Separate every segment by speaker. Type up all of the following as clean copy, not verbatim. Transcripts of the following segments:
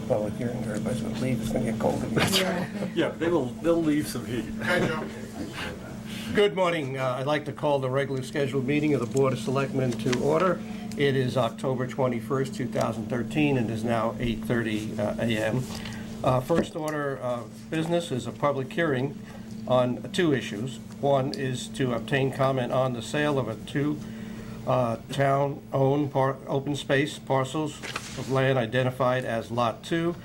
Speaker 1: Public hearing, everybody's gonna leave, it's gonna get cold again.
Speaker 2: Yeah, they'll leave some heat.
Speaker 1: Good morning, I'd like to call the regular scheduled meeting of the Board of Selectmen to order. It is October 21st, 2013, and it is now 8:30 a.m. First order of business is a public hearing on two issues. One is to obtain comment on the sale of two town-owned open space parcels of land identified as Lot 2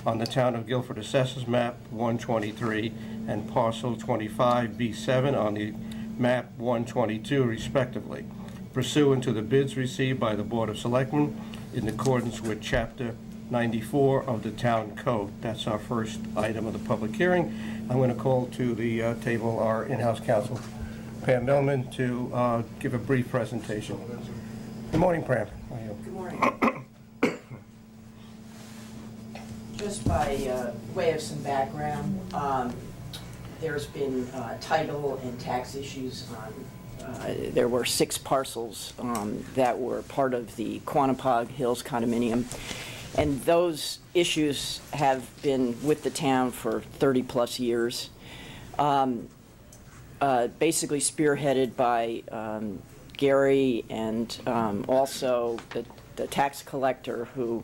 Speaker 1: on the Town of Guilford Assessors Map 123 and Parcel 25B7 on the Map 122 respectively, pursuant to the bids received by the Board of Selectmen in accordance with Chapter 94 of the Town Code. That's our first item of the public hearing. I'm going to call to the table our in-house counsel, Pam Millman, to give a brief presentation. Good morning, Pam. How are you?
Speaker 3: Good morning. Just by way of some background, there's been title and tax issues on, there were 6 parcels that were part of the Quantapug Hills condominium, and those issues have been with the town for 30 plus years. Basically spearheaded by Gary and also the tax collector who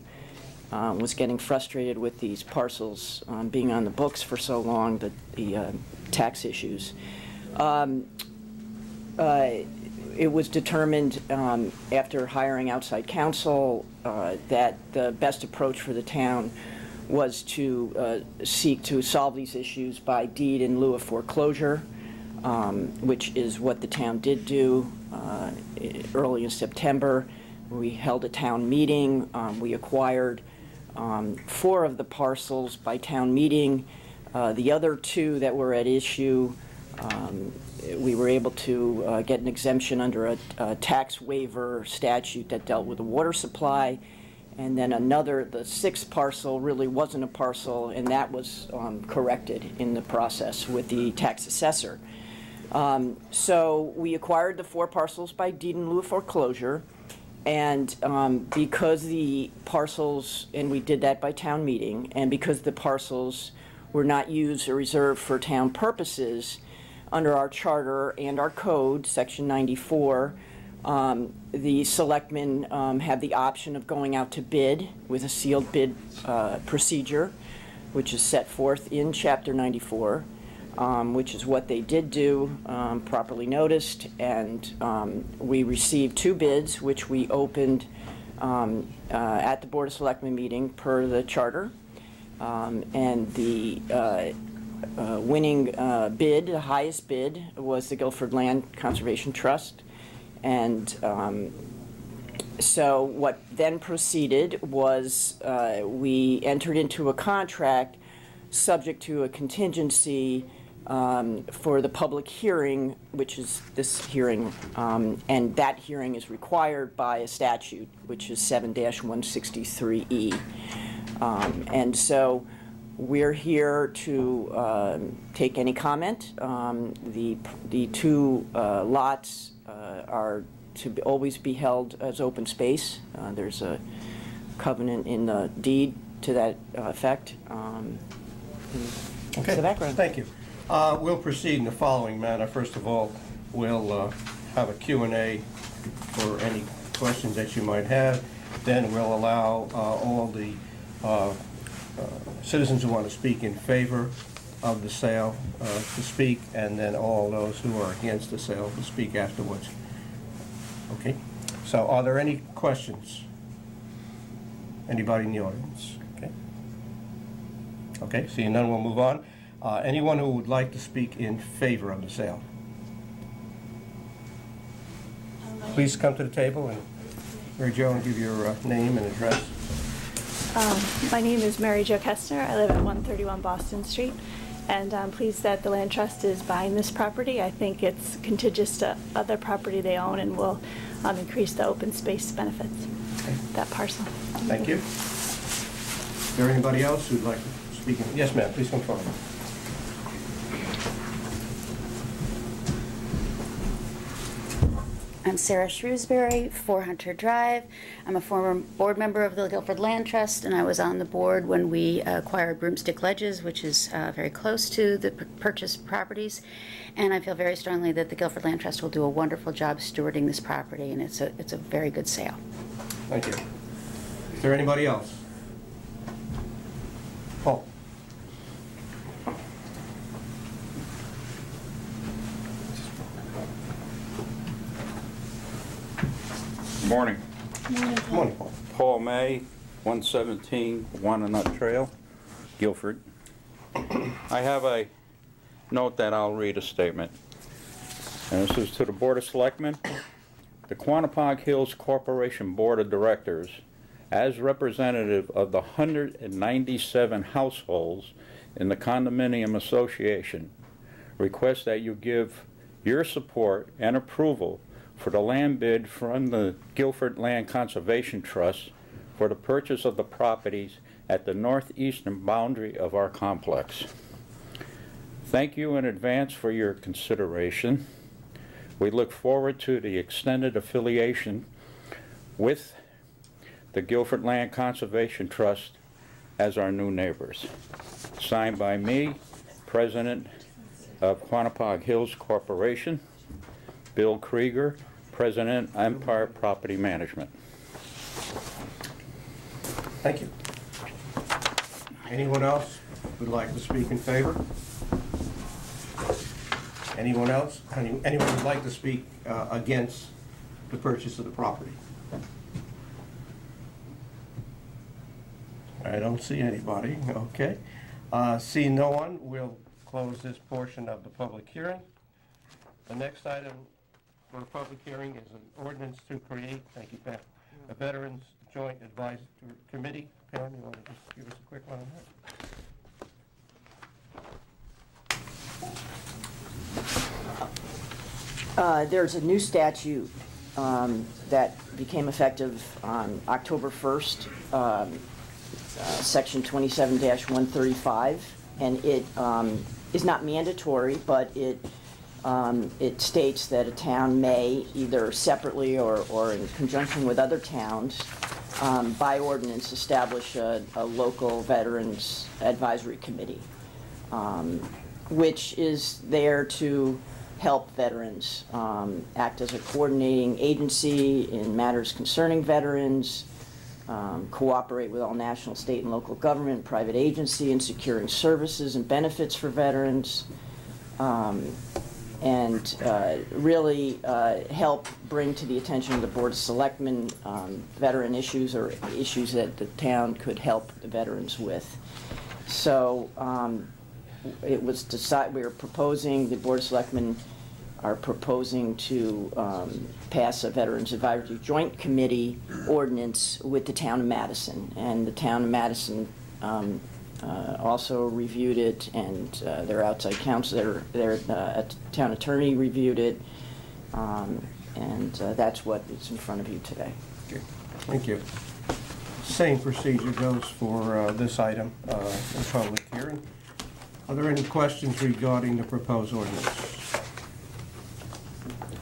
Speaker 3: was getting frustrated with these parcels being on the books for so long, the tax issues. It was determined after hiring outside counsel that the best approach for the town was to seek to solve these issues by deed in lieu of foreclosure, which is what the town did do early in September. We held a town meeting. We acquired 4 of the parcels by town meeting. The other 2 that were at issue, we were able to get an exemption under a tax waiver statute that dealt with the water supply. And then the 6th parcel really wasn't a parcel, and that was corrected in the process with the tax assessor. So we acquired the 4 parcels by deed in lieu of foreclosure, and because the parcels, and we did that by town meeting, and because the parcels were not used or reserved for town purposes under our charter and our code, section 94, the selectmen have the option of going out to bid with a sealed bid procedure, which is set forth in chapter 94. Which is what they did do, properly noticed, and we received 2 bids, which we opened at the Board of Selectmen meeting per the charter, and the winning bid, the highest bid, was the Guilford Land Conservation Trust, and so what then proceeded was we entered into a contract subject to a contingency for the public hearing, which is this hearing, and that hearing is required by a statute, which is 7-163E. And so we're here to take any comment. The 2 lots are to always be held as open space. There's a covenant in the deed to that effect.
Speaker 1: Okay,
Speaker 3: the background.
Speaker 1: Thank you. We'll proceed in the following manner. First of all, we'll have a Q&A for any questions that you might have. Then we'll allow all the citizens who want to speak in favor of the sale to speak, and then all those who are against the sale to speak afterwards. Okay? So are there any questions? Anybody in the audience? Okay. Okay, seeing none, we'll move on. Anyone who would like to speak in favor of the sale? Please come to the table, and Mary Jo, and give your name and address.
Speaker 4: My name is Mary Jo Kestner. I live at 131 Boston Street, and I'm pleased that the Land Trust is buying this property. I think it's contiguous to other property they own and will increase the open space benefits, that parcel.
Speaker 1: Thank you. Is there anybody else who'd like to speak? Yes, ma'am, please come forward.
Speaker 5: I'm Sarah Shrewsbury, 4 Hunter Drive. I'm a former board member of the Guilford Land Trust, and I was on the board when we acquired Broomstick Ledges, which is very close to the purchased properties. And I feel very strongly that the Guilford Land Trust will do a wonderful job stewarding this property, and it's a very good sale.
Speaker 1: Thank you. Is there anybody else? Paul?
Speaker 6: Good morning.
Speaker 1: Good morning, Paul.
Speaker 6: Paul May, 117 Wannanut Trail, Guilford. I have a note that I'll read a statement. And this is to the Board of Selectmen. The Quanapog Hills Corporation Board of Directors, as representative of the 197 households in the condominium association, requests that you give your support and approval for the land bid from the Guilford Land Conservation Trust for the purchase of the properties at the northeastern boundary of our complex. Thank you in advance for your consideration. We look forward to the extended affiliation with the Guilford Land Conservation Trust as our new neighbors. Signed by me, President of Quanapog Hills Corporation, Bill Krieger, President, Empire Property Management.
Speaker 1: Thank you. Anyone else would like to speak in favor? Anyone else? Anyone would like to speak against the purchase of the property? I don't see anybody. Okay. Seeing no one, we'll close this portion of the public hearing. The next item for the public hearing is an ordinance to create, thank you, Pam, a Veterans Joint Advisory Committee. Pam, you want to just give us a quick one on that?
Speaker 3: There's a new statute that became effective on October 1st, Section 27-135, and it is not mandatory, but it states that a town may, either separately or in conjunction with other towns, by ordinance establish a local Veterans Advisory Committee, which is there to help veterans, act as a coordinating agency in matters concerning veterans, cooperate with all national, state, and local government, private agency in securing services and benefits for veterans, and really help bring to the attention of the Board of Selectmen veteran issues or issues that the town could help the veterans with. So it was decided, we were proposing, the Board of Selectmen are proposing to pass a Veterans Advisory Joint Committee ordinance with the town of Madison. And the town of Madison also reviewed it, and their outside counsel, their town attorney reviewed it, and that's what is in front of you today.
Speaker 1: Okay. Thank you. Same procedure goes for this item in public hearing. Are there any questions regarding the proposed ordinance?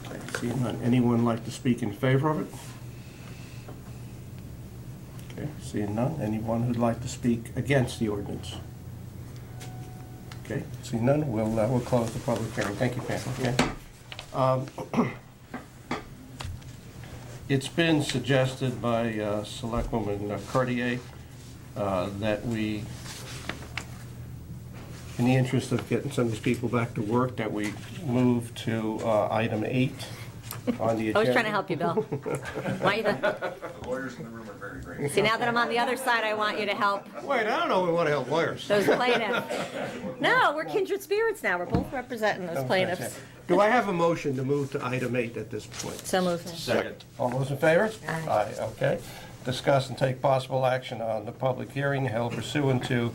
Speaker 1: Okay, seeing none. Anyone like to speak in favor of it? Okay, seeing none. Anyone who'd like to speak against the ordinance? Okay, seeing none, we'll close the public hearing. Thank you, Pam. Okay. It's been suggested by Selectwoman Cartier that we, in the interest of getting some of these people back to work, that we move to item 8 on the agenda.
Speaker 7: I was trying to help you, Bill. Want you to...
Speaker 2: The lawyers in the room are very great.
Speaker 7: See, now that I'm on the other side, I want you to help
Speaker 1: Wait, I don't know if we want to help lawyers.
Speaker 7: those plaintiffs. No, we're kindred spirits now. We're both representing those plaintiffs.
Speaker 1: Do I have a motion to move to item 8 at this point?
Speaker 7: So moved.
Speaker 2: Second.
Speaker 1: All those in favor?
Speaker 7: Aye.
Speaker 1: Okay. Discuss and take possible action on the public hearing held pursuant to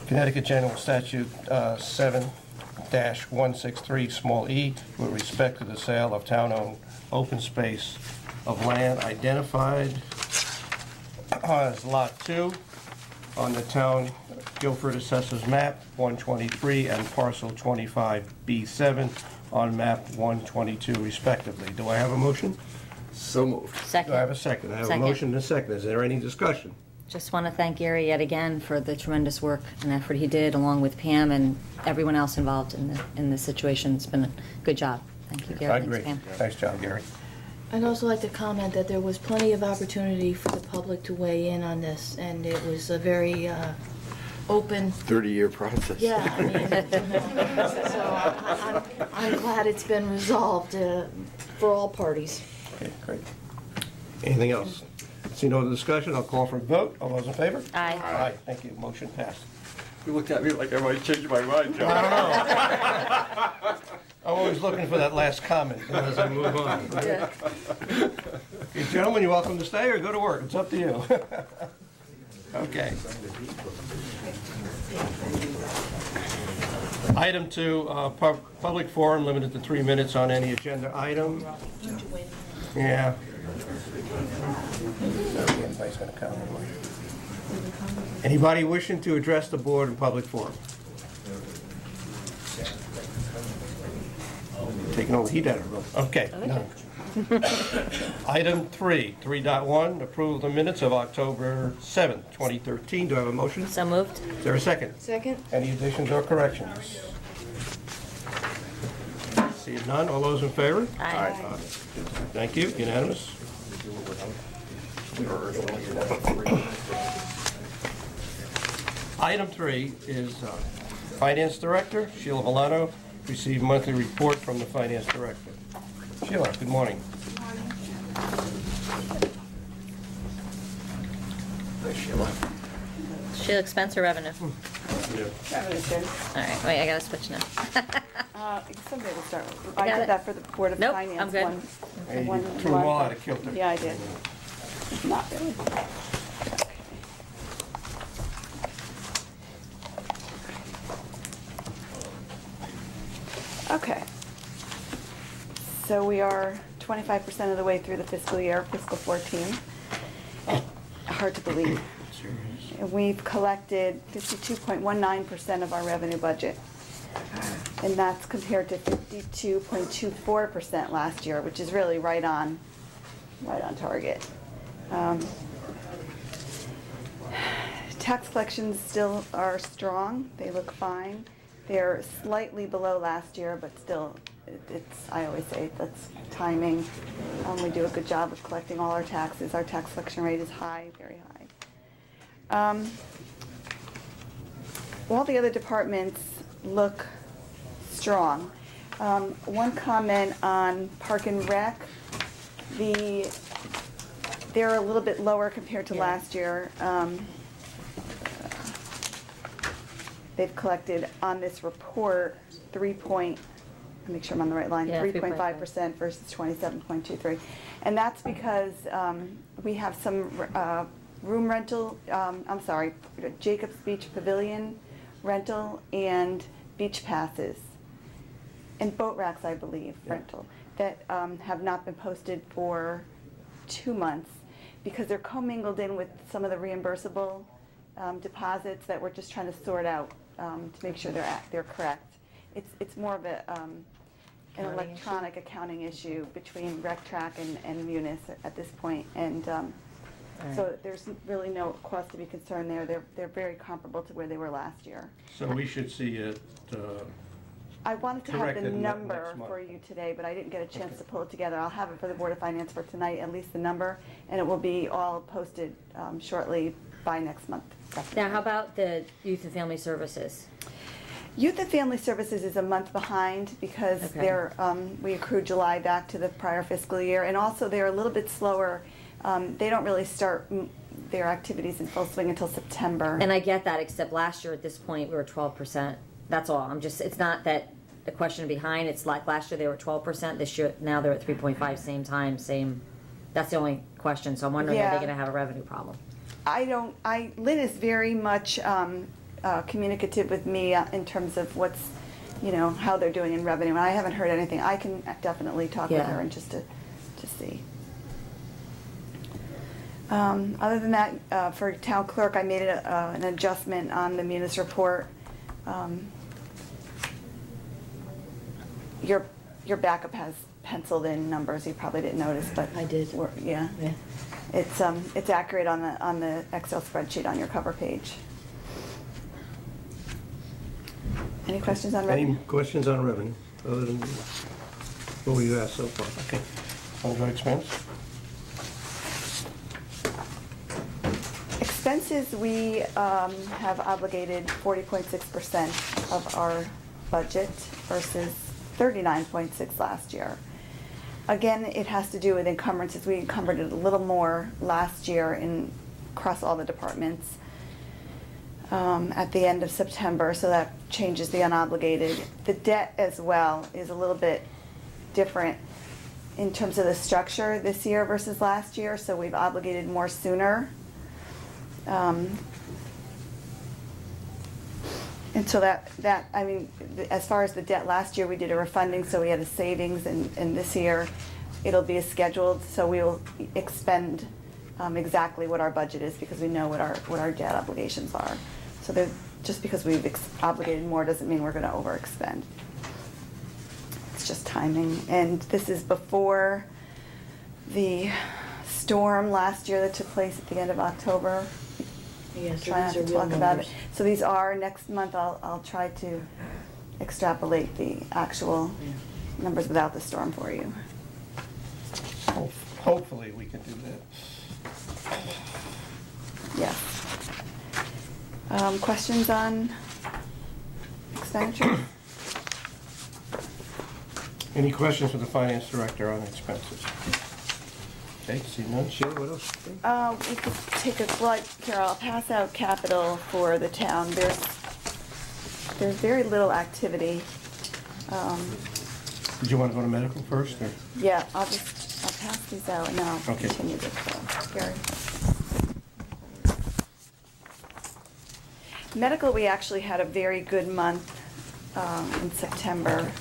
Speaker 1: Connecticut General Statute 7-163, small e, with respect to the sale of town-owned open space of land identified as Lot 2 on the town Guilford Assessors Map 123 and parcel 25B7 on map 122 respectively. Do I have a motion?
Speaker 8: So moved.
Speaker 1: Do I have a
Speaker 7: Second.
Speaker 1: second? I have a
Speaker 7: Second.
Speaker 1: motion and a second. Is there any discussion?
Speaker 7: Just want to thank Gary yet again for the tremendous work and effort he did, along with Pam and everyone else involved in this situation. It's been a good job. Thank you, Gary.
Speaker 1: I
Speaker 7: Thanks,
Speaker 1: agree.
Speaker 7: Pam.
Speaker 1: Nice job, Gary.
Speaker 9: I'd also like to comment that there was plenty of opportunity for the public to weigh in on this, and it was a very open,
Speaker 8: 30-year process.
Speaker 9: yeah, I mean, so I'm glad it's been resolved for all parties.
Speaker 1: Okay, great. Anything else? See no other discussion, I'll call for a vote. All those in favor?
Speaker 7: Aye.
Speaker 1: Aye, thank you. Motion passed.
Speaker 8: You looked at me like I might change my mind, John.
Speaker 1: I'm always looking for that last comment as I move on. Okay, gentlemen, you're welcome to stay or go to work. It's up to you. Okay. Item 2, public forum limited to 3 minutes on any agenda item. Yeah. Anybody's gonna come anyway. Anybody wishing to address the board in public forum? Taking all the heat out of the room. Okay. None. Item 3.1, approval of the minutes of October 7th, 2013. Do I have a motion?
Speaker 7: So moved.
Speaker 1: Is there a second?
Speaker 9: Second?
Speaker 1: Any additions or corrections? Seeing none, all those in favor?
Speaker 7: Aye.
Speaker 1: Thank you, unanimous. Item 3 is Finance Director, Sheila Milano, received monthly report from the Finance Director. Sheila, good morning.
Speaker 7: Sheila, expense or revenue?
Speaker 3: Revenue's good.
Speaker 7: All right, wait, I gotta switch now.
Speaker 3: Somebody will start with.
Speaker 7: got
Speaker 3: I
Speaker 7: it.
Speaker 3: did that for the Board of
Speaker 7: Nope,
Speaker 3: Finance.
Speaker 7: I'm good.
Speaker 3: one-
Speaker 1: Hey, you
Speaker 3: one
Speaker 1: threw them all
Speaker 3: month.
Speaker 1: out of kilter.
Speaker 3: Yeah, I did. Not really. Okay. So we are 25% of the way through the fiscal year, fiscal 14. Hard to believe. And we've collected 52.19% of our revenue budget. And that's compared to 52.24% last year, which is really right on target. Tax collections still are strong. They look fine. They're slightly below last year, but still, I always say that's timing. We do a good job of collecting all our taxes. Our tax collection rate is high, very high. All the other departments look strong. One comment on Park and Rec, they're a little bit lower compared to last year. They've collected on this report make sure I'm on the right line,
Speaker 7: Yeah,
Speaker 3: 3.5% versus 27.23. And that's because we have some room rental, Jacobs Beach Pavilion rental and beach passes. And boat racks, I believe, rental, that have not been posted for 2 months because they're commingled in with some of the reimbursable deposits that we're just trying to sort out to make sure they're correct. It's more of an
Speaker 7: Accounting
Speaker 3: electronic accounting issue between RecTrack and Munis at this point. And so there's really no cause to be concerned there. They're very comparable to where they were last year.
Speaker 1: So we should see it,
Speaker 3: I wanted to have the
Speaker 1: Corrected
Speaker 3: number
Speaker 1: next month.
Speaker 3: for you today, but I didn't get a chance to pull it together. I'll have it for the Board of Finance for tonight, at least the number, and it will be all posted shortly by next month.
Speaker 7: Now, how about the Youth and Family Services?
Speaker 3: Youth and Family Services is a month behind because
Speaker 7: Okay.
Speaker 3: we accrued July back to the prior fiscal year, and also they're a little bit slower. They don't really start their activities in full swing until September.
Speaker 7: And I get that, except last year at this point, we were 12%. That's all. It's not that the question behind, it's like last year they were 12%, this year, now they're at 3.5, same time, same, that's the only question. So I'm wondering, are
Speaker 3: Yeah.
Speaker 7: they gonna have a revenue problem?
Speaker 3: Lynn is very much communicative with me in terms of what's, how they're doing in revenue, and I haven't heard anything. I can definitely talk with
Speaker 7: Yeah.
Speaker 3: her and just to see. Other than that, for town clerk, I made an adjustment on the Munis report. Your
Speaker 10: your backup has penciled in numbers, you probably didn't notice, but.
Speaker 9: I did.
Speaker 10: Yeah.
Speaker 9: Yeah.
Speaker 10: It's accurate on the Excel spreadsheet on your cover page. Any questions on
Speaker 1: Any
Speaker 10: revenue?
Speaker 1: questions on revenue, other than what we've asked so far? Okay. Ongoing expense?
Speaker 10: Expenses, we have obligated 40.6% of our budget versus 39.6 last year. Again, it has to do with encumbrances. We encumbered it a little more last year across all the departments at the end of September, so that changes the unobligated. The debt as well is a little bit different in terms of the structure this year versus last year, so we've obligated more sooner. And so I mean, as far as the debt last year, we did a refunding, so we had a savings, and this year it'll be as scheduled, so we will expend exactly what our budget is because we know what our debt obligations are. So just because we've obligated more doesn't mean we're going to overexpend. It's just timing. And this is before the storm last year that took place at the end of October.
Speaker 9: Yeah, so
Speaker 10: Try not
Speaker 9: these are
Speaker 10: to
Speaker 9: real
Speaker 10: talk about
Speaker 9: numbers.
Speaker 10: it. So these are, next month, I'll try to extrapolate the actual numbers without the storm for you.
Speaker 1: Hopefully, we can do that.
Speaker 10: Yeah. Questions on expenditures?
Speaker 1: Any questions for the finance director on expenses? Okay, see none. Sheila, what else?
Speaker 10: We could take a look here. I'll pass out capital for the town. There's very little activity.
Speaker 1: Did you want to go to medical first, or?
Speaker 10: Yeah, I'll pass these out and then I'll
Speaker 1: Okay.
Speaker 10: continue this. Gary. Medical, we actually had a very good month in September.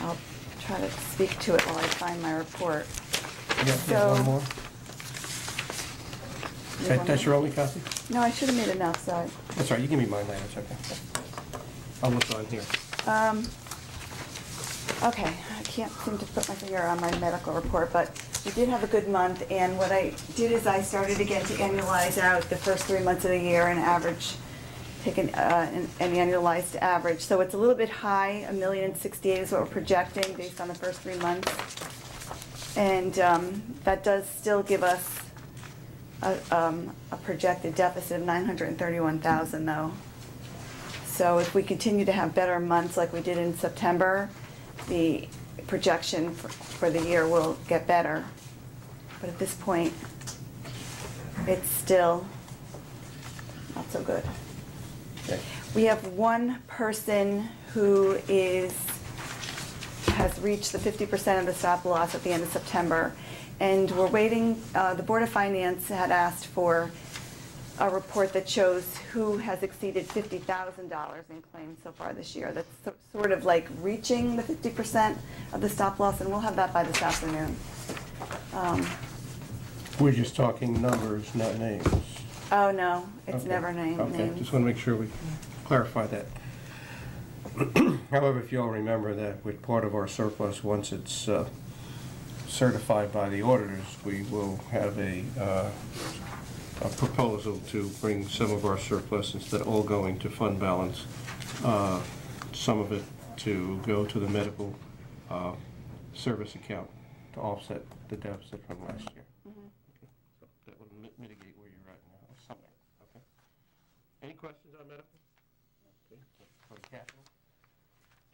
Speaker 10: I'll try to speak to it while I find my report.
Speaker 1: Yeah,
Speaker 10: So-
Speaker 1: one more.
Speaker 10: You want
Speaker 1: That's
Speaker 10: more?
Speaker 1: your only copy?
Speaker 10: No, I should have made enough, so
Speaker 1: That's all right, you give me mine later, it's okay. I'll look on here.
Speaker 10: okay, I can't seem to put my finger on my medical report, but we did have a good month, and what I did is I started again to annualize out the first 3 months of the year and average, take an annualized average. So it's a little bit high, 1,068,000 is what we're projecting based on the first 3 months. And that does still give us a projected deficit of 931,000 though. So if we continue to have better months like we did in September, the projection for the year will get better. But at this point, it's still not so good.
Speaker 1: Okay.
Speaker 10: We have one person who has reached the 50% of the stop loss at the end of September. And we're waiting, the Board of Finance had asked for a report that shows who has exceeded $50,000 in claims so far this year. That's sort of like reaching the 50% of the stop loss, and we'll have that by this afternoon.
Speaker 1: We're just talking numbers, not names.
Speaker 10: Oh, no, it's
Speaker 1: Okay.
Speaker 10: never named.
Speaker 1: Okay, just want to make sure we clarify that. However, if you all remember that with part of our surplus, once it's certified by the auditors, we will have a proposal to bring some of our surplus, instead of all going to fund balance, some of it to go to the medical service account to offset the deficit from last year. So that would mitigate where you're at now, or something, okay? Any questions on medical? Okay, on capital?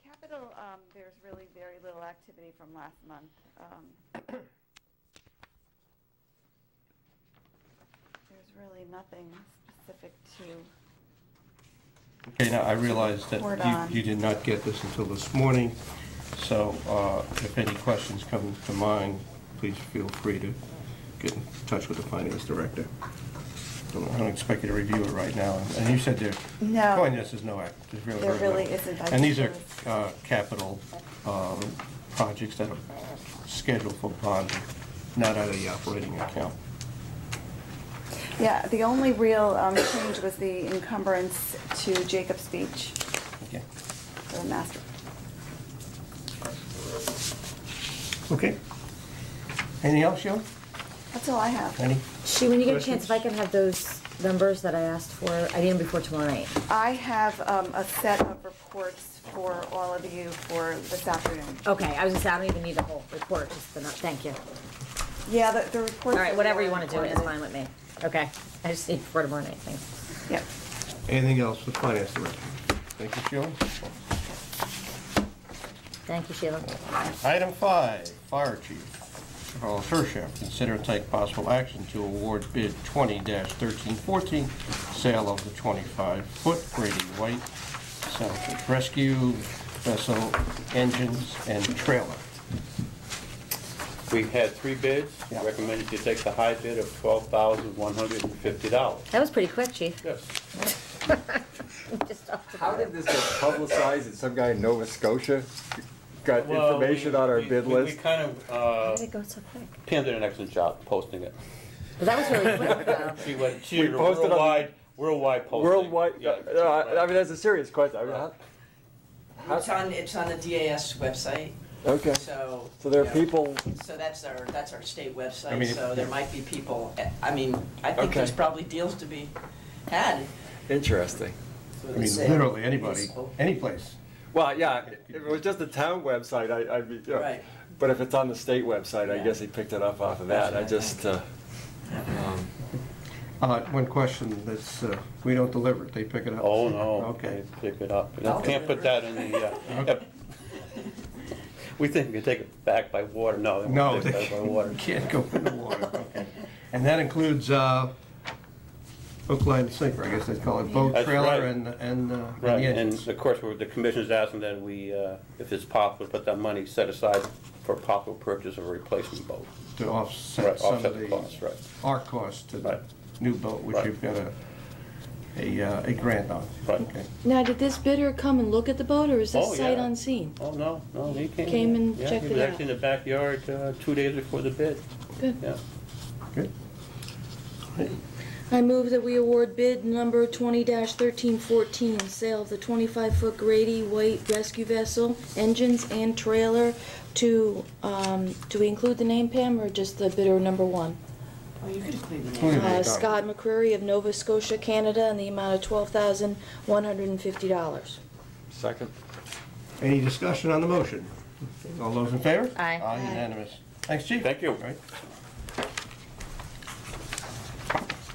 Speaker 10: Capital, there's really very little activity from last month. There's really nothing specific to,
Speaker 1: Okay, now I realize that
Speaker 10: Report on.
Speaker 1: you did not get this until this morning, so if any questions come to mind, please feel free to get in touch with the finance director. I don't expect you to review it right now. And you said there,
Speaker 10: No.
Speaker 1: going this is no act. There's really
Speaker 10: There
Speaker 1: very
Speaker 10: really
Speaker 1: little.
Speaker 10: isn't. I
Speaker 1: And these are
Speaker 10: think
Speaker 1: capital projects that are scheduled for bonding, not out of the operating account.
Speaker 10: yeah, the only real change was the encumbrance to Jacob's Beach,
Speaker 1: Okay.
Speaker 10: the master.
Speaker 1: Okay. Anything else, Sheila?
Speaker 10: That's all I have.
Speaker 1: Any?
Speaker 7: She, when you get a
Speaker 1: Questions?
Speaker 7: chance, if I can have those numbers that I asked for, I need them before tomorrow night.
Speaker 10: I have a set of reports for all of you for this afternoon.
Speaker 7: Okay, I was gonna say, I don't even need the whole report, just the, thank you.
Speaker 10: Yeah, the reports.
Speaker 7: All right,
Speaker 10: are
Speaker 7: whatever you
Speaker 10: more
Speaker 7: wanna do is
Speaker 10: informative.
Speaker 7: fine with me. Okay, I just need before tomorrow night, thanks.
Speaker 10: Yep.
Speaker 1: Anything else with Finance Director? Thank you, Sheila.
Speaker 7: Thank you, Sheila.
Speaker 1: Item 5, Fire Chief Carl Hershef, consider and take possible action to award bid 20-1314, sale of the 25-foot Grady White salvage rescue vessel engines and trailer.
Speaker 11: We had 3 bids.
Speaker 1: Yeah.
Speaker 11: Recommended you take the high bid of $12,150.
Speaker 7: That was pretty quick, chief.
Speaker 11: Yes.
Speaker 7: Just off the
Speaker 8: How
Speaker 7: bat.
Speaker 8: did this get publicized that some guy in Nova Scotia got information on our bid
Speaker 11: We
Speaker 8: list?
Speaker 11: kind
Speaker 7: How
Speaker 11: of,
Speaker 7: did it go so quick?
Speaker 11: Pam did an excellent job posting it.
Speaker 7: But that was really quick, though.
Speaker 11: She
Speaker 8: We
Speaker 11: did a
Speaker 8: posted on the-
Speaker 11: worldwide posting.
Speaker 8: Worldwide,
Speaker 11: Yeah.
Speaker 8: I mean, that's a serious question. I mean,
Speaker 3: It's on the DAS website,
Speaker 8: okay.
Speaker 3: so.
Speaker 8: So there are
Speaker 3: you know,
Speaker 8: people,
Speaker 3: So that's our state
Speaker 1: I
Speaker 3: website,
Speaker 1: mean,
Speaker 3: so there might be people, I mean, I think
Speaker 8: Okay.
Speaker 3: there's probably deals to be had.
Speaker 8: interesting.
Speaker 3: for
Speaker 1: I
Speaker 3: the
Speaker 1: mean,
Speaker 3: sale.
Speaker 1: literally anybody,
Speaker 3: Municipal.
Speaker 1: any place.
Speaker 8: Well, yeah, if it was just a town website, I'd be, you know,
Speaker 3: Right.
Speaker 8: but if it's on the state website, I
Speaker 3: Yeah.
Speaker 8: guess he picked it up off of that. I just,
Speaker 1: One question, that's, we don't deliver it, they pick it up.
Speaker 11: Oh, no.
Speaker 1: Okay.
Speaker 11: They pick it up.
Speaker 3: I'll
Speaker 11: Can't put that in the, yep. We think we can take it back by water. No, they
Speaker 1: No,
Speaker 11: won't take
Speaker 1: they
Speaker 11: it back by water.
Speaker 1: can't go in the water, okay. And that includes hook, line, and sinker, I guess they call it, boat,
Speaker 11: That's
Speaker 1: trailer,
Speaker 11: right.
Speaker 1: and the
Speaker 11: Right,
Speaker 1: engines.
Speaker 11: and of course, the commission's asking that we, if it's possible, put that money set aside for possible purchase of a replacement boat.
Speaker 1: To offset
Speaker 11: Right,
Speaker 1: some
Speaker 11: offset
Speaker 1: of
Speaker 11: the cost, right.
Speaker 1: our cost to the
Speaker 11: Right.
Speaker 1: new boat, which
Speaker 11: Right.
Speaker 1: you've got a grant on.
Speaker 11: Right.
Speaker 1: Okay.
Speaker 9: Now, did this bidder come and look at the boat, or is this
Speaker 11: Oh,
Speaker 9: sight
Speaker 11: yeah.
Speaker 9: unseen?
Speaker 11: Oh, no, he came.
Speaker 9: Came and
Speaker 11: Yeah,
Speaker 9: checked
Speaker 11: he was
Speaker 9: it out.
Speaker 11: actually in the backyard 2 days before the bid.
Speaker 9: Good.
Speaker 11: Yeah.
Speaker 1: Good.
Speaker 9: I move that we award bid number 20-1314, sale of the 25-foot Grady White rescue vessel, engines and trailer to, do we include the name, Pam, or just the bidder number 1?
Speaker 3: Oh, you could include the
Speaker 1: Include
Speaker 3: name.
Speaker 1: it. Yeah.
Speaker 9: Scott McCreary of Nova Scotia, Canada, in the amount of $12,150.
Speaker 8: second.
Speaker 1: Any discussion on the motion? All those in favor?
Speaker 7: Aye.
Speaker 1: Aye, unanimous. Thanks, Chief.
Speaker 11: Thank you.
Speaker 1: Right.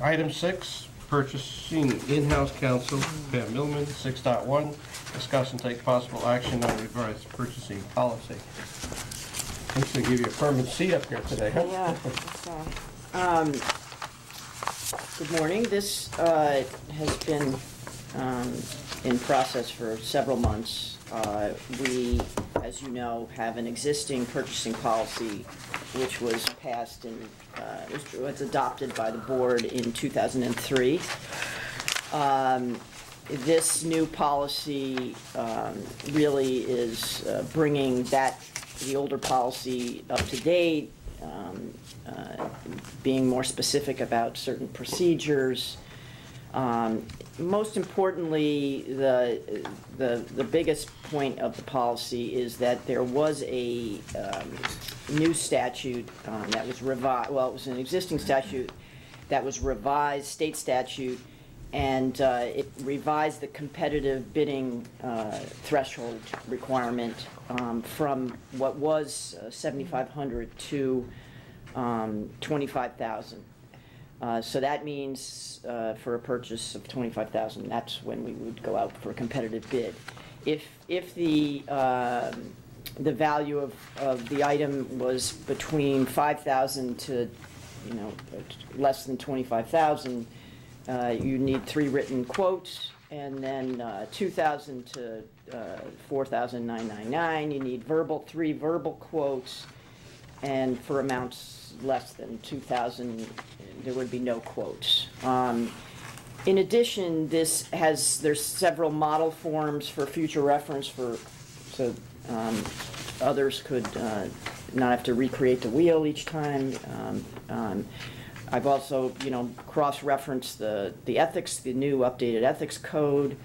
Speaker 1: Item 6, purchasing in-house counsel, Pam Millman, 6.1, discuss and take possible action on revised purchasing policy. Thanks to give you a permanent seat up here today, huh?
Speaker 3: Yeah. Good morning. This has been in process for several months. We, as you know, have an existing purchasing policy which was passed and was adopted by the board in 2003. This new policy really is bringing the older policy up to date, being more specific about certain procedures. Most importantly, the biggest point of the policy is that there was a new statute that was revised, well, it was an existing statute that was revised, state statute, and it revised the competitive bidding threshold requirement from what was 7,500 to 25,000. So that means for a purchase of 25,000, that's when we would go out for a competitive bid. If the value of the item was between 5,000 to, less than 25,000, you need 3 written quotes, and then 2,000 to 4,999, you need 3 verbal quotes, and for amounts less than 2,000, there would be no quotes. In addition, there's several model forms for future reference so others could not have to recreate the wheel each time. I've also, cross-referenced the ethics, the new updated ethics code,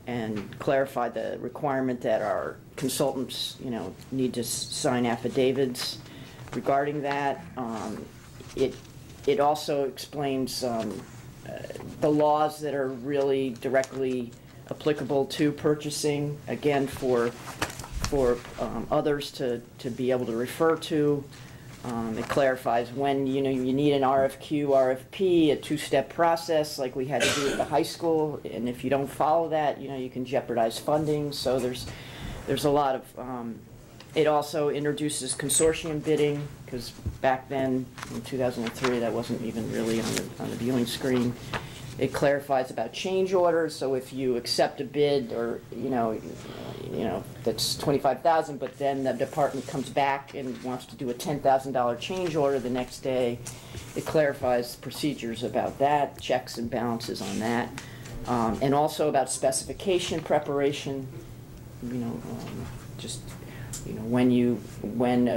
Speaker 3: and clarified the requirement that our consultants, need to sign affidavits. regarding that. It also explains the laws that are really directly applicable to purchasing, again, for others to be able to refer to. It clarifies when, you need an RFQ, RFP, a two-step process like we had to do at the high school, and if you don't follow that, you can jeopardize funding. So there's a lot of, it also introduces consortium bidding, because back then, in 2003, that wasn't even really on the viewing screen. It clarifies about change orders, so if you accept a bid or, that's $25,000, but then the department comes back and wants to do a $10,000 change order the next day, it clarifies procedures about that, checks and balances on that, and also about specification preparation, just, when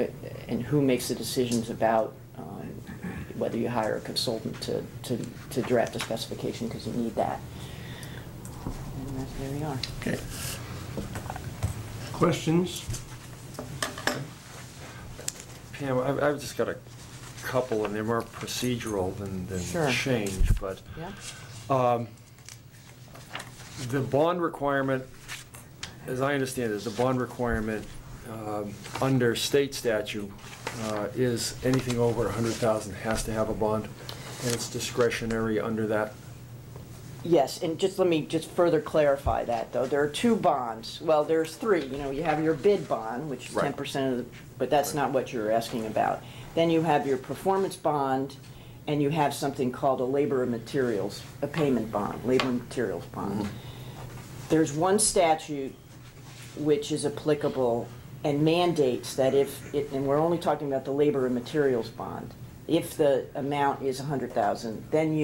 Speaker 3: and who makes the decisions about whether you hire a consultant to draft a specification, because you need that. And there we are.
Speaker 1: Okay. Questions?
Speaker 12: Pam, I've just got a couple, and they're more procedural than
Speaker 3: Sure.
Speaker 12: change, but
Speaker 3: Yeah.
Speaker 12: the bond requirement, as I understand it, the bond requirement under state statute is anything over 100,000 has to have a bond, and it's discretionary under that.
Speaker 3: Yes, and let me further clarify that, though. There are two bonds. Well, there's three. You have your bid bond, which is
Speaker 12: Right.
Speaker 3: 10% of the, but that's not what you're asking about. Then you have your performance bond, and you have something called a labor and materials, a payment bond, labor and materials bond. There's one statute which is applicable and mandates that and we're only talking about the labor and materials bond, if the amount is 100,000, then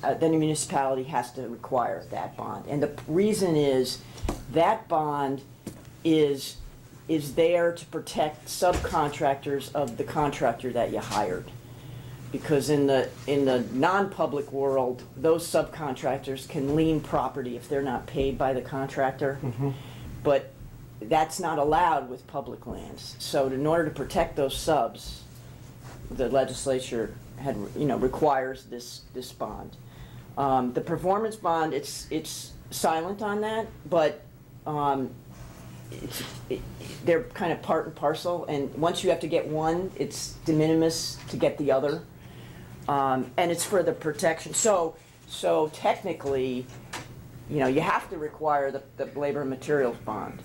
Speaker 3: the municipality has to require that bond. And the reason is that bond is there to protect subcontractors of the contractor that you hired. Because in the non-public world, those subcontractors can lien property if they're not paid by the contractor. But that's not allowed with public lands. So in order to protect those subs, the legislature requires this bond. The performance bond, it's silent on that, but they're kind of part and parcel, and once you have to get one, it's de minimis to get the other. And it's for the protection. So technically, you have to require the labor and materials bond.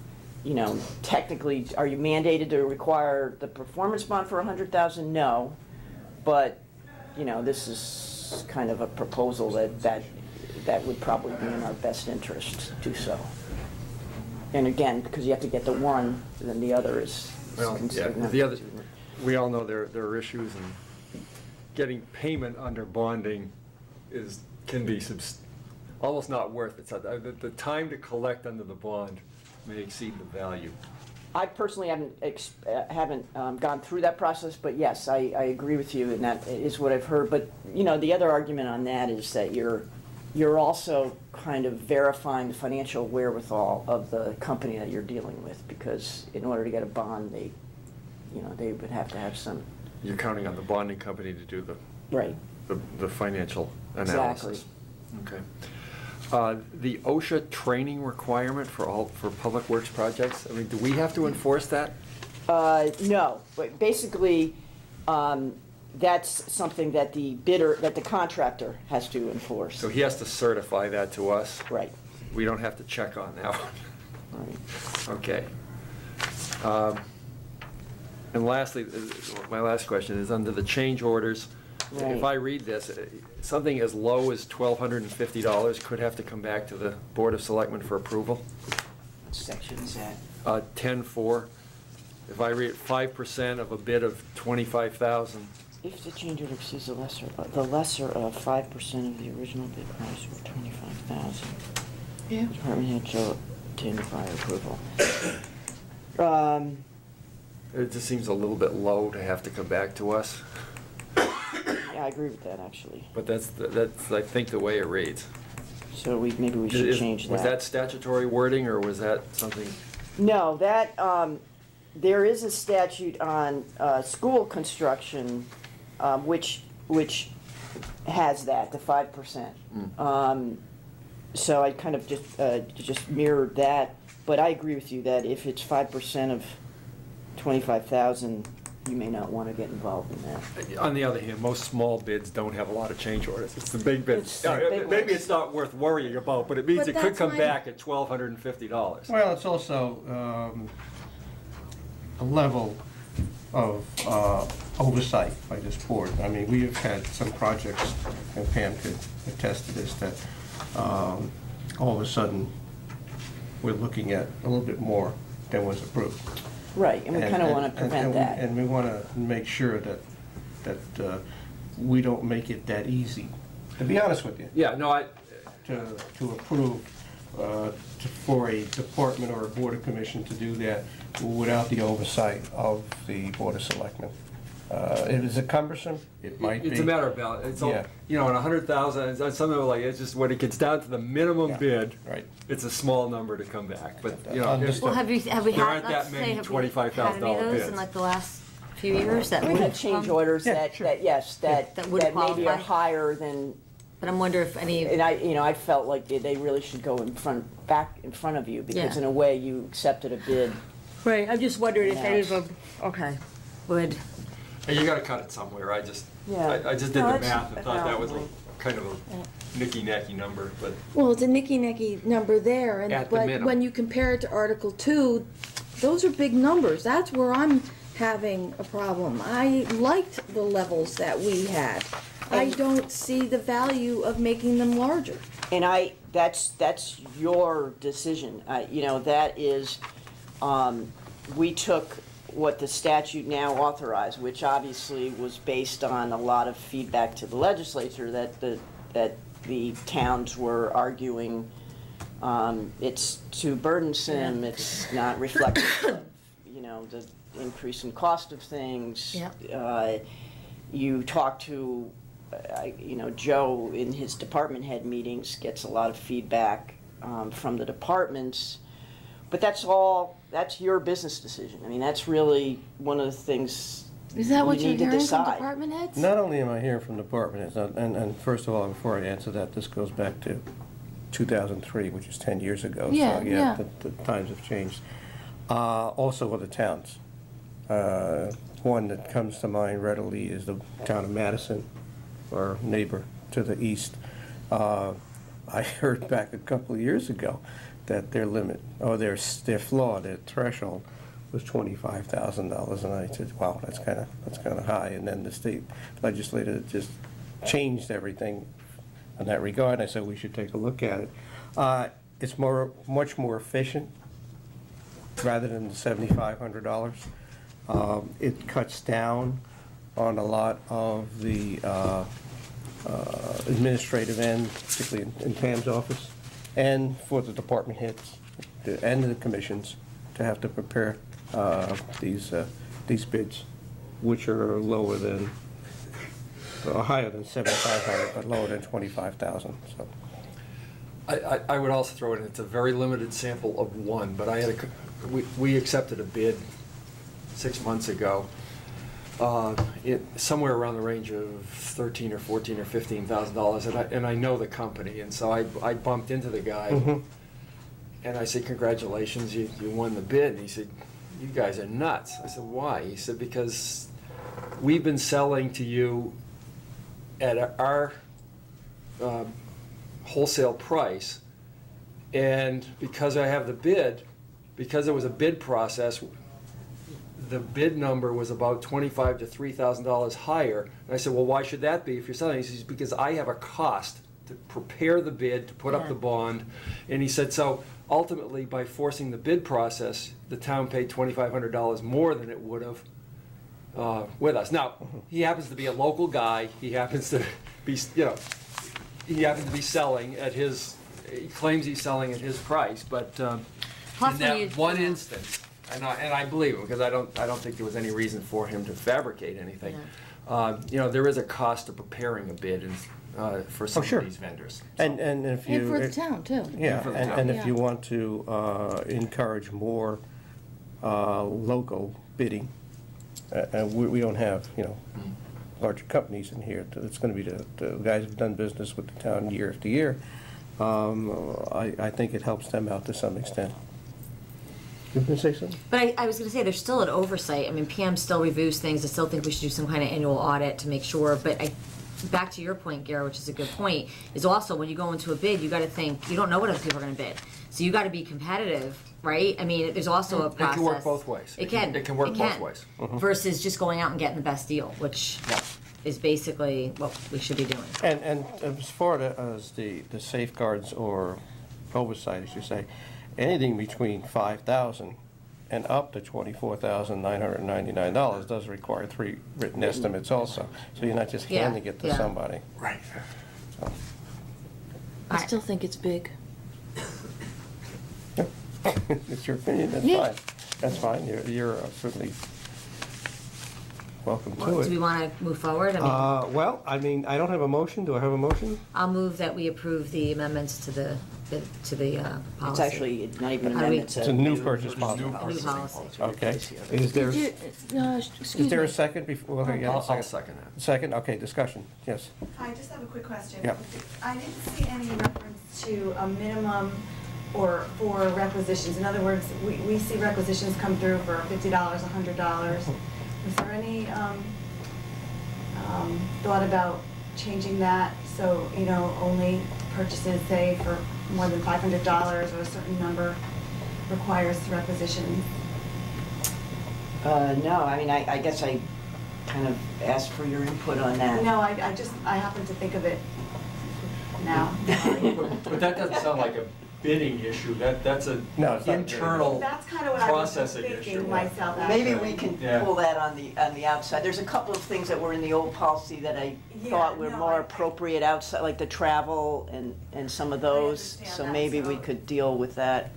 Speaker 3: Technically, are you mandated to require the performance bond for 100,000? No, but this is kind of a proposal that would probably be in our best interest to do so. And again, because you have to get the one, then the other is
Speaker 12: Well,
Speaker 3: considered.
Speaker 12: the other, we all know there are issues, and getting payment under bonding can be almost not worth it. So the time to collect under the bond may exceed the value.
Speaker 3: I personally haven't gone through that process, but yes, I agree with you, and that is what I've heard. But the other argument on that is that you're also kind of verifying the financial wherewithal of the company that you're dealing with, because in order to get a bond, they would have to have some.
Speaker 12: You're counting on the bonding company to do
Speaker 3: Right.
Speaker 12: the financial analysis.
Speaker 3: Exactly.
Speaker 12: Okay. The OSHA training requirement for public works projects, I mean, do we have to enforce that?
Speaker 3: No, but basically, that's something that the contractor has to enforce.
Speaker 12: So he has to certify that to us?
Speaker 3: Right.
Speaker 12: We don't have to check on that one?
Speaker 3: Right.
Speaker 12: Okay. And lastly, my last question is under the change orders.
Speaker 3: Right.
Speaker 12: If I read this, something as low as $1,250 could have to come back to the Board of Selectmen for approval?
Speaker 3: What section is that?
Speaker 12: 10-4. If I read 5% of a bid of $25,000,
Speaker 3: If the change order exceeds the lesser of 5% of the original bid price for $25,000.
Speaker 9: Yeah.
Speaker 3: The department head shall obtain prior approval.
Speaker 12: it just seems a little bit low to have to come back to us.
Speaker 3: Yeah, I agree with that, actually.
Speaker 12: But that's I think, the way it reads.
Speaker 3: So maybe we should change that.
Speaker 12: Was that statutory wording, or was that something?
Speaker 3: No, that, there is a statute on school construction, which has that, the 5%. So I kind of just mirrored that, but I agree with you that if it's 5% of 25,000, you may not want to get involved in that.
Speaker 12: On the other hand, most small bids don't have a lot of change orders. It's the big bids.
Speaker 3: It's the big
Speaker 12: Maybe
Speaker 3: ones.
Speaker 12: it's not worth worrying about, but it means
Speaker 9: But
Speaker 12: it could
Speaker 9: that's
Speaker 12: come
Speaker 9: why-
Speaker 12: back at $1,250.
Speaker 1: Well, it's also a level of oversight by this board. I mean, we have had some projects, and Pam could attest to this, that all of a sudden, we're looking at a little bit more than was approved.
Speaker 3: Right, and we kind of want to prevent that.
Speaker 1: And we want to make sure that we don't make it that easy, to be honest with you,
Speaker 12: Yeah, no,
Speaker 1: to approve for a department or a board of commission to do that without the oversight of the Board of Selectmen. It is cumbersome, it might be.
Speaker 12: it's a matter of balance. It's all,
Speaker 1: Yeah.
Speaker 12: you know, on 100,000, it's something like, it's just when it gets down to the minimum
Speaker 1: Yeah,
Speaker 12: bid,
Speaker 1: right.
Speaker 12: it's a small number to come back, but, you know.
Speaker 1: Understood.
Speaker 7: Well, have we
Speaker 12: There
Speaker 7: had,
Speaker 12: aren't that
Speaker 7: let's
Speaker 12: many
Speaker 7: say, have we had
Speaker 12: $25,000
Speaker 7: any of those
Speaker 12: bids.
Speaker 7: in like the last few years that
Speaker 3: We
Speaker 7: would
Speaker 3: have
Speaker 7: have
Speaker 3: change
Speaker 7: come?
Speaker 3: orders
Speaker 1: Yeah,
Speaker 3: that,
Speaker 1: sure.
Speaker 3: yes, that
Speaker 7: That would
Speaker 3: maybe are
Speaker 7: qualify?
Speaker 3: higher than,
Speaker 7: But I'm wondering if any,
Speaker 3: and I felt like they really should go back in front of you, because
Speaker 7: Yeah.
Speaker 3: in a way, you accepted a bid.
Speaker 7: right, I'm just wondering if any of
Speaker 3: Yeah.
Speaker 7: them, okay, would,
Speaker 12: Hey, you gotta cut it somewhere. I just did
Speaker 3: No,
Speaker 12: the
Speaker 3: it's
Speaker 12: math and thought that was
Speaker 3: about
Speaker 12: kind of a nicky-nacky number, but
Speaker 9: Well, it's a nicky-nacky number there,
Speaker 12: At the
Speaker 9: but
Speaker 12: minimum.
Speaker 9: when you compare it to Article 2, those are big numbers. That's where I'm having a problem. I liked the levels that we had. I don't see the value of making them larger.
Speaker 3: And that's your decision. You know, that is, we took what the statute now authorized, which obviously was based on a lot of feedback to the legislature that the towns were arguing, it's too burdensome, it's not reflective of, you know, the increase in cost of things.
Speaker 7: Yeah.
Speaker 3: You talk to, you know, Joe in his department head meetings gets a lot of feedback from the departments, but that's your business decision. I mean, that's really one of the things
Speaker 9: Is that what
Speaker 3: you
Speaker 9: you're
Speaker 3: need to
Speaker 9: hearing from
Speaker 3: decide.
Speaker 9: department heads?
Speaker 1: Not only am I hearing from department heads, and first of all, before I answer that, this goes back to 2003, which is 10 years ago.
Speaker 9: Yeah,
Speaker 1: So,
Speaker 9: yeah.
Speaker 1: the times have changed. Also other towns. One that comes to mind readily is the town of Madison, our neighbor to the east. I heard back a couple of years ago that their limit, or their floor, their threshold was $25,000, and I said, wow, that's kind of high. And then the state legislature just changed everything in that regard. I said we should take a look at it. It's much more efficient rather than the $7,500. It cuts down on a lot of the administrative end, particularly in Pam's office, and for the department heads and the commissions to have to prepare these bids, which are lower than, or higher than 7,500, but lower than 25,000. So
Speaker 12: I would also throw in, it's a very limited sample of one, but we accepted a bid 6 months ago, somewhere around the range of $13,000 or $14,000 or $15,000, and I know the company, and so I bumped into the guy, and I said, congratulations, you won the bid. And he said, you guys are nuts. I said, why? He said, because we've been selling to you at our wholesale price, and because I have the bid, because it was a bid process, the bid number was about $2,500 to $3,000 higher. And I said, well, why should that be if you're selling? He says, because I have a cost to prepare the bid, to put up the bond. And he said, so ultimately, by forcing the bid process, the town paid $2,500 more than it would have with us. Now, he happens to be a local guy. He happens to be, he happens to be selling at his, he claims he's selling at his price, but in that one instance, and I believe him, because I don't think there was any reason for him to fabricate anything. There is a cost to preparing a bid for some of these vendors.
Speaker 1: And if you
Speaker 9: And for the town, too.
Speaker 1: Yeah,
Speaker 12: for the
Speaker 1: and
Speaker 12: town.
Speaker 1: if you want to encourage more local bidding. And we don't have, larger companies in here. It's going to be the guys who've done business with the town year after year. I think it helps them out to some extent. You going to say something?
Speaker 7: But I was going to say, there's still an oversight. I mean, PM still reviews things. I still think we should do some kind of annual audit to make sure. But back to your point, Gary, which is a good point, is also when you go into a bid, you got to think, you don't know what other people are going to bid. So you got to be competitive, right? I mean, there's also a process.
Speaker 12: It can work both ways.
Speaker 7: It can.
Speaker 12: It can work both ways.
Speaker 7: Versus just going out and getting the best deal, which is basically what we should be doing.
Speaker 1: And as far as the safeguards or oversight, as you say, anything between $5,000 and up to $24,999 does require 3 written estimates also. So you're not just handing it to somebody.
Speaker 12: Right.
Speaker 9: I still think it's big.
Speaker 1: It's your opinion, that's
Speaker 9: Yeah.
Speaker 1: fine. That's fine, you're certainly welcome to
Speaker 7: Do we
Speaker 1: it.
Speaker 7: want to move forward? I mean,
Speaker 1: Well, I mean, I don't have a motion. Do I have a motion?
Speaker 7: I'll move that we approve the amendments to the policy.
Speaker 3: It's actually not even
Speaker 7: How do we-
Speaker 3: amendments.
Speaker 1: It's a new purchase policy.
Speaker 7: New policy.
Speaker 1: Okay. Is there
Speaker 9: Excuse
Speaker 1: a
Speaker 9: me.
Speaker 1: second before? yeah,
Speaker 12: I'll second that.
Speaker 1: Second, okay, discussion, yes.
Speaker 10: I just have a quick question.
Speaker 1: Yeah.
Speaker 10: I didn't see any reference to a minimum or for requisitions. In other words, we see requisitions come through for $50, $100. Is there any thought about changing that so, only purchases, say, for more than $500 or a certain number requires requisition?
Speaker 3: No, I mean, I guess I kind of asked for your input on that.
Speaker 10: No, I happen to think of it now.
Speaker 12: But that doesn't sound like a bidding issue, that's a
Speaker 1: No, it's not.
Speaker 12: internal
Speaker 10: That's kind of what I was
Speaker 12: processing issue.
Speaker 10: thinking myself.
Speaker 3: Maybe
Speaker 10: actually.
Speaker 3: we can
Speaker 12: Yeah.
Speaker 3: pull that on the outside. There's a couple of things that were in the old policy that I
Speaker 10: Yeah,
Speaker 3: thought were
Speaker 10: no,
Speaker 3: more
Speaker 10: I-
Speaker 3: appropriate outside, like the travel and some of those.
Speaker 10: understand
Speaker 3: So
Speaker 10: that,
Speaker 3: maybe
Speaker 10: so-
Speaker 3: we could deal with that.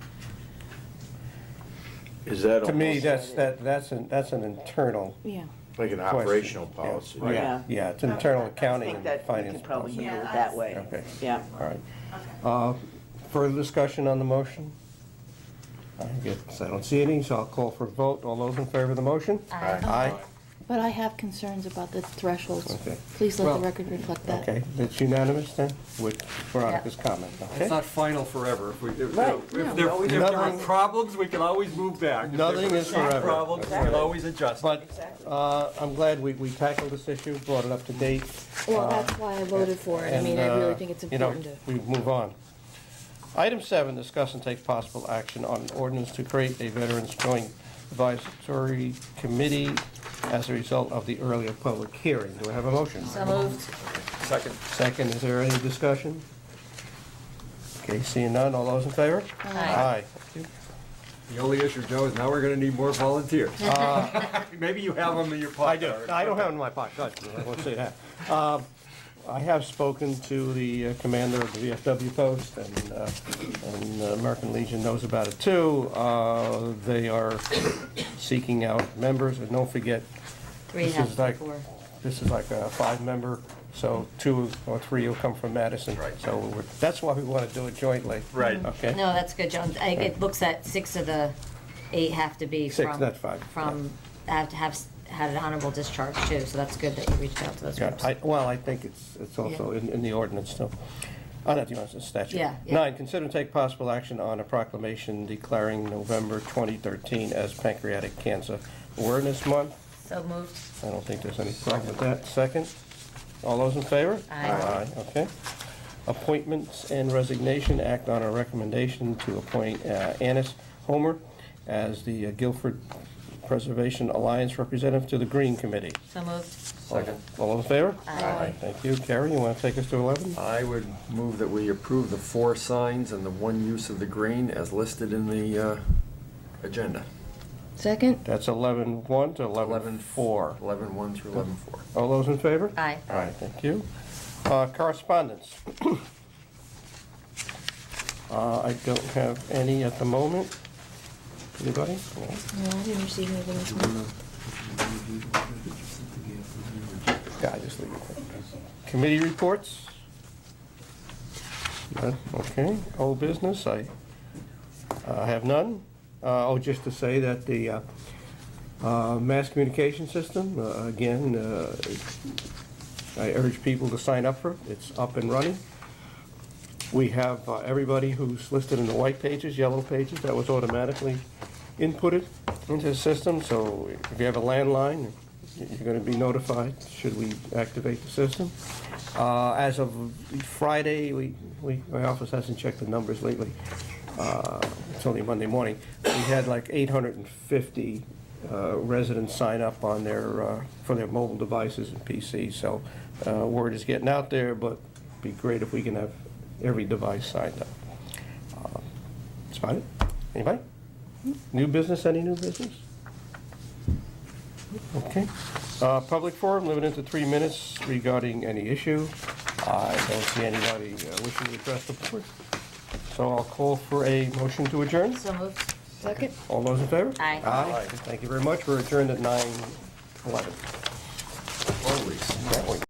Speaker 13: Is that
Speaker 1: To me,
Speaker 13: almost
Speaker 1: that's an internal
Speaker 9: Yeah.
Speaker 13: like an
Speaker 1: question.
Speaker 13: operational
Speaker 1: Yeah.
Speaker 13: policy?
Speaker 1: Yeah,
Speaker 3: Yeah.
Speaker 1: yeah, it's internal
Speaker 3: I
Speaker 1: accounting
Speaker 3: think
Speaker 1: and
Speaker 3: that we
Speaker 1: finance
Speaker 3: could probably
Speaker 1: policy.
Speaker 3: handle it
Speaker 10: Yeah,
Speaker 3: that way.
Speaker 1: Okay,
Speaker 3: Yeah.
Speaker 1: all right.
Speaker 10: Okay.
Speaker 1: Further discussion on the motion? I guess I don't see any, so I'll call for a vote. All those in favor of the motion?
Speaker 7: Aye.
Speaker 1: Aye.
Speaker 9: But I have concerns about the thresholds.
Speaker 1: Okay.
Speaker 9: Please let
Speaker 12: Well,
Speaker 9: the record reflect that.
Speaker 1: Okay, it's unanimous then, with Veronica's comment, okay?
Speaker 12: It's not final forever. If
Speaker 1: Right.
Speaker 12: there are
Speaker 1: Nothing-
Speaker 12: problems, we can always move back. If
Speaker 1: Nothing
Speaker 12: there
Speaker 1: is
Speaker 12: are
Speaker 1: forever.
Speaker 12: Problems, we can always adjust.
Speaker 1: But I'm glad we tackled this issue, brought it up to date.
Speaker 9: Well, that's why I voted for it. I mean, I really think it's important to.
Speaker 1: We move on. Item 7, discuss and take possible action on an ordinance to create a Veterans Joint Advisory Committee as a result of the earlier public hearing. Do I have a motion?
Speaker 7: So moved.
Speaker 12: Second.
Speaker 1: Second, is there any discussion? Okay, seeing none, all those in favor?
Speaker 7: Aye.
Speaker 1: Thank you.
Speaker 12: The only issue, Joe, is now we're gonna need more volunteers. Maybe you have them in your
Speaker 1: I
Speaker 12: pocket.
Speaker 1: do.
Speaker 12: already.
Speaker 1: I don't have it in my pocket, I won't say that. I have spoken to the commander of the VFW post, and American Legion knows about it too. They are seeking out members, and don't forget,
Speaker 7: Three
Speaker 1: This
Speaker 7: have
Speaker 1: is like-
Speaker 7: four.
Speaker 1: this is like a 5-member, so 2 or 3 will come from Madison.
Speaker 12: Right.
Speaker 1: So that's why we want to do it jointly.
Speaker 12: Right.
Speaker 1: Okay?
Speaker 7: No, that's good, John. It looks at 6 of the 8 have to be
Speaker 1: 6,
Speaker 7: from.
Speaker 1: not 5.
Speaker 7: Have to have had an honorable discharge too, so that's good that you reached out to those
Speaker 1: Yeah,
Speaker 7: groups.
Speaker 1: I think it's also in the ordinance too. Not the ordinance, the statute.
Speaker 7: Yeah, yeah.
Speaker 1: 9, consider and take possible action on a proclamation declaring November 2013 as Pancreatic Cancer Awareness Month.
Speaker 7: So moved.
Speaker 1: I don't think there's any problem with that. Second, all those in favor?
Speaker 7: Aye.
Speaker 1: Okay. Appointments and resignation, act on a recommendation to appoint Annis Homer as the Guilford Preservation Alliance representative to the Green Committee.
Speaker 7: So moved.
Speaker 12: Second.
Speaker 1: All those in favor?
Speaker 7: Aye.
Speaker 1: Thank you. Carrie, you want to take us to 11?
Speaker 12: I would move that we approve the 4 signs and the 1 use of the green as listed in the agenda.
Speaker 9: Second?
Speaker 1: That's 11-1 to 11-4.
Speaker 12: 11-1 through 11-4.
Speaker 1: All those in favor?
Speaker 7: Aye.
Speaker 1: All right, thank you. Correspondence. I don't have any at the moment. Anybody? No?
Speaker 9: No, I didn't receive anything this month.
Speaker 1: Yeah, I just leave it. Committee reports? None? Okay. Old business, I have none. Just to say that the mass communication system, again, I urge people to sign up for it. It's up and running. We have everybody who's listed in the white pages, yellow pages, that was automatically inputted into the system. So if you have a landline, you're going to be notified should we activate the system. As of Friday, my office hasn't checked the numbers lately. It's only Monday morning. We had like 850 residents sign up on their for their mobile devices and PCs. So word is getting out there, but it'd be great if we can have every device signed up. That's about it. Anybody? New business? Any new business? Okay. Public forum, limited to 3 minutes regarding any issue. I don't see anybody wishing to address the board. So I'll call for a motion to adjourn.
Speaker 7: So moved.
Speaker 3: Second?
Speaker 1: All those in favor?
Speaker 7: Aye.
Speaker 1: Aye. Thank you very much. We're adjourned at 9:11.
Speaker 8: Always.
Speaker 1: Can't wait.